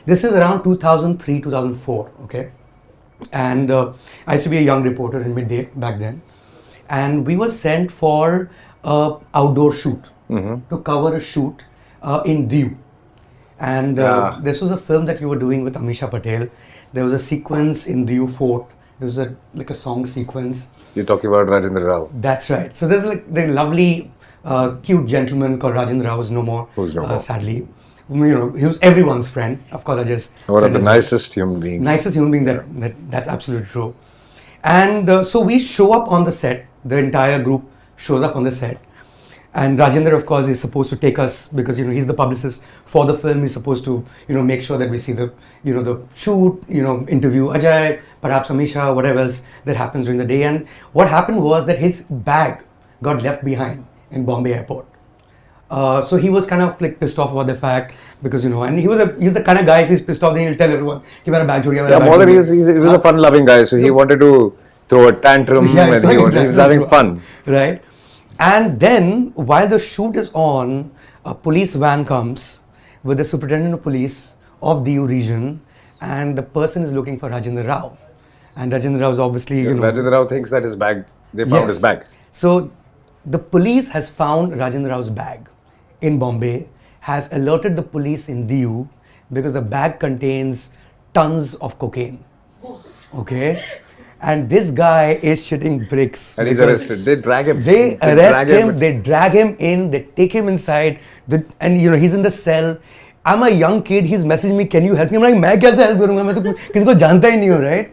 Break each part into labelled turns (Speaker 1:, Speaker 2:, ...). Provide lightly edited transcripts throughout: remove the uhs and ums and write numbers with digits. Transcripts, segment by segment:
Speaker 1: This is around 2003, 2004, okay? And I used to be a young reporter in Midday back then. And we were sent for a outdoor shoot, to cover a shoot in Diu. And this was a film that you were doing with Amisha Patel. There was a sequence in Diu Fort. There was like a song sequence.
Speaker 2: You're talking about Rajendra Rao.
Speaker 1: That's right. So there's like the lovely, cute gentleman called Rajendra Rao, who's no more, sadly. You know, he was everyone's friend. Of course,
Speaker 2: one of the nicest human beings.
Speaker 1: Nicest human being that's absolutely true. And so we show up on the set. The entire group shows up on the set. And Rajendra, of course, is supposed to take us because, you know, he's the publicist for the film. He's supposed to, you know, make sure that we see the, you know, the shoot, you know, interview Ajay, perhaps Amisha, whatever else that happens during the day. And what happened was that his bag got left behind in Bombay airport. So he was kind of like pissed off about the fact because, you know, and he was the kind of guy, if he's pissed off, then he'll tell everyone, "Ki mera bag chhod gaya."
Speaker 2: Yeah, more than he was a fun-loving guy, so he wanted to throw a tantrum and he was having fun.
Speaker 1: Right. And then, while the shoot is on, a police van comes with the superintendent of police of Diu region, and the person is looking for Rajendra Rao. And Rajendra Rao is obviously, you know...
Speaker 2: Rajendra Rao thinks that they found his bag.
Speaker 1: So, the police has found Rajendra Rao's bag in Bombay, has alerted the police in Diu because the bag contains tons of cocaine. Okay? And this guy is shitting bricks.
Speaker 2: And he's arrested. They drag him.
Speaker 1: They arrest him. They drag him in. They take him inside. And you know, he's in the cell. I'm a young kid. He's messaging me, "Can you help me?" I'm like, "मैं कैसे help करूँगा? मैं तो किसी को जानता ही नहीं हूँ, right?"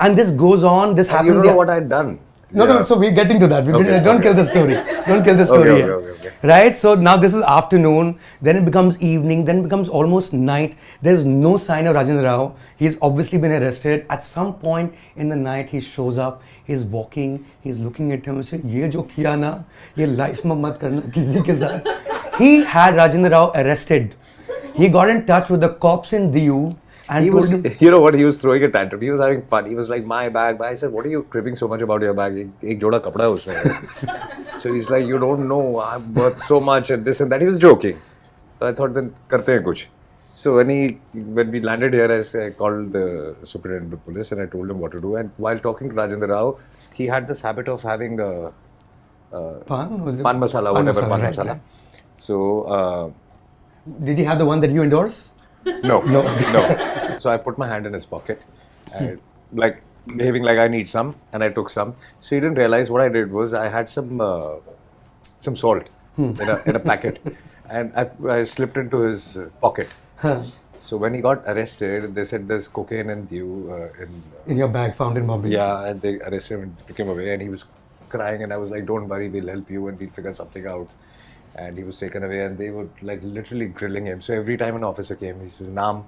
Speaker 1: And this goes on. This happened.
Speaker 2: You don't know what I'd done.
Speaker 1: No. So we're getting to that. Don't kill the story. Don't kill the story.
Speaker 2: Okay.
Speaker 1: Right? So now this is afternoon. Then it becomes evening. Then it becomes almost night. There's no sign of Rajendra Rao. He's obviously been arrested. At some point in the night, he shows up. He's walking. He's looking at him and says, "ये जो किया ना, ये life में मत करना किसी के साथ." He had Rajendra Rao arrested. He got in touch with the cops in Diu. And
Speaker 2: he was, you know what, he was throwing a tantrum. He was having fun. He was like, "My bag." I said, "What are you cribbing so much about your bag? Ek joda kapda hai usme." So he's like, "You don't know, I'm worth so much and this and that." He was joking. So I thought, then karte hain kuch. So when we landed here, I called the superintendent of police and I told him what to do. And while talking to Rajendra Rao, he had this habit of having pan masala, whatever pan masala. So
Speaker 1: did he have the one that you endorse?
Speaker 2: No. So I put my hand in his pocket, and like behaving like I need some, and I took some. So he didn't realize what I did was I had some salt in a packet, and I slipped into his pocket. So when he got arrested, they said there's cocaine in Diu
Speaker 1: in your bag found in Mumbai.
Speaker 2: Yeah, and they arrested him and took him away, and he was crying, and I was like, "Don't worry, we'll help you, and we'll figure something out." And he was taken away, and they were like literally grilling him. So every time an officer came, he says, "Naam."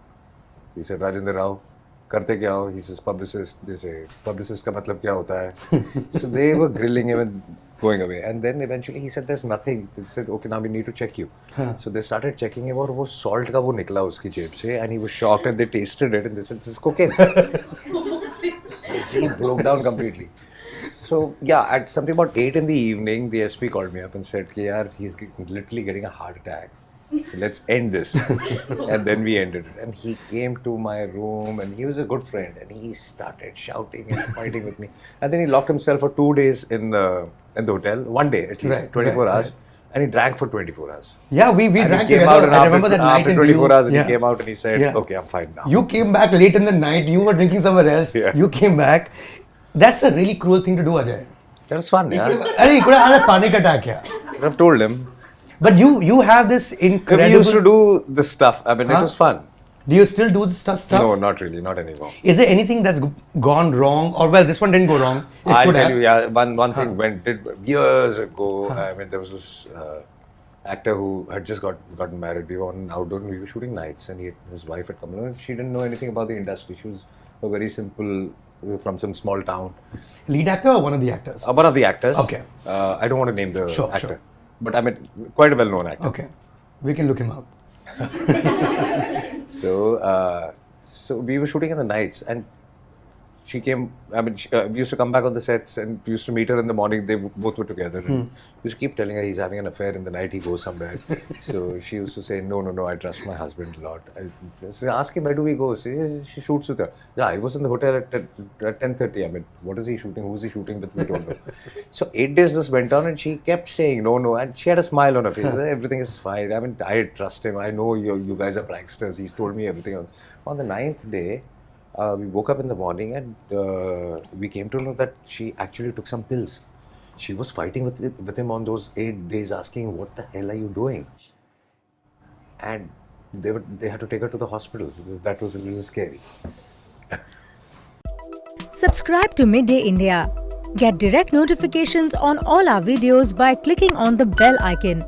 Speaker 2: He said, "Rajendra Rao." "Karte kya ho?" He says, "Publicist." They say, "Publicist ka matlab kya hota hai?" So they were grilling him and going away. And then eventually he said, "There's nothing." They said, "Okay, now we need to check you." So they started checking him, और वो salt का वो निकला उसकी जेब से, and he was shocked, and they tasted it, and they said, "This is cocaine." So he broke down completely. So yeah, at something about 8 in the evening, the SP called me up and said, "Yaar, he's literally getting a heart attack. So let's end this." And then we ended it. And he came to my room, and he was a good friend, and he started shouting and fighting with me. And then he locked himself for 2 days in the hotel, one day at least, 24 hours. And he drank for 24 hours.
Speaker 1: Yeah, we drank together. I remember that night.
Speaker 2: After 24 hours, and he came out and he said, "Okay, I'm fine now."
Speaker 1: You came back late in the night. You were drinking somewhere else. You came back. That's a really cruel thing to do, Ajay.
Speaker 2: That was fun, yeah.
Speaker 1: He could have had a panic attack, yeah.
Speaker 2: I've told him.
Speaker 1: But you have this incredible...
Speaker 2: We used to do this stuff. I mean, it was fun.
Speaker 1: Do you still do this stuff?
Speaker 2: No, not really. Not anymore.
Speaker 1: Is there anything that's gone wrong? Or, well, this one didn't go wrong.
Speaker 2: I'll tell you, yeah. One thing did years ago. I mean, there was this actor who had just gotten married. We were on outdoor and we were shooting nights. And his wife had come along. She didn't know anything about the industry. She was a very simple... from some small town.
Speaker 1: Lead actor or one of the actors?
Speaker 2: One of the actors.
Speaker 1: Okay.
Speaker 2: I don't want to name the actor.
Speaker 1: Sure.
Speaker 2: But I mean, quite a well-known actor.
Speaker 1: Okay. We can look him up.
Speaker 2: So we were shooting in the nights, and she came, I mean, we used to come back on the sets and we used to meet her in the morning. They both were together. And we used to keep telling her he's having an affair. In the night he goes somewhere. So she used to say, no, I trust my husband a lot. So ask him, where do we go? She shoots with her. Yeah, I was in the hotel at 10:30. I mean, what is he shooting? Who is he shooting with? We don't know. So 8 days this went on and she kept saying no. And she had a smile on her face. Everything is fine. I mean, I trust him. I know you guys are pranksters. He's told me everything. On the 9th day, we woke up in the morning and we came to know that she actually took some pills. She was fighting with him on those 8 days, asking, what the hell are you doing? And they had to take her to the hospital because that was a little scary.
Speaker 3: Subscribe to Midday India. Get direct notifications on all our videos by clicking on the bell icon.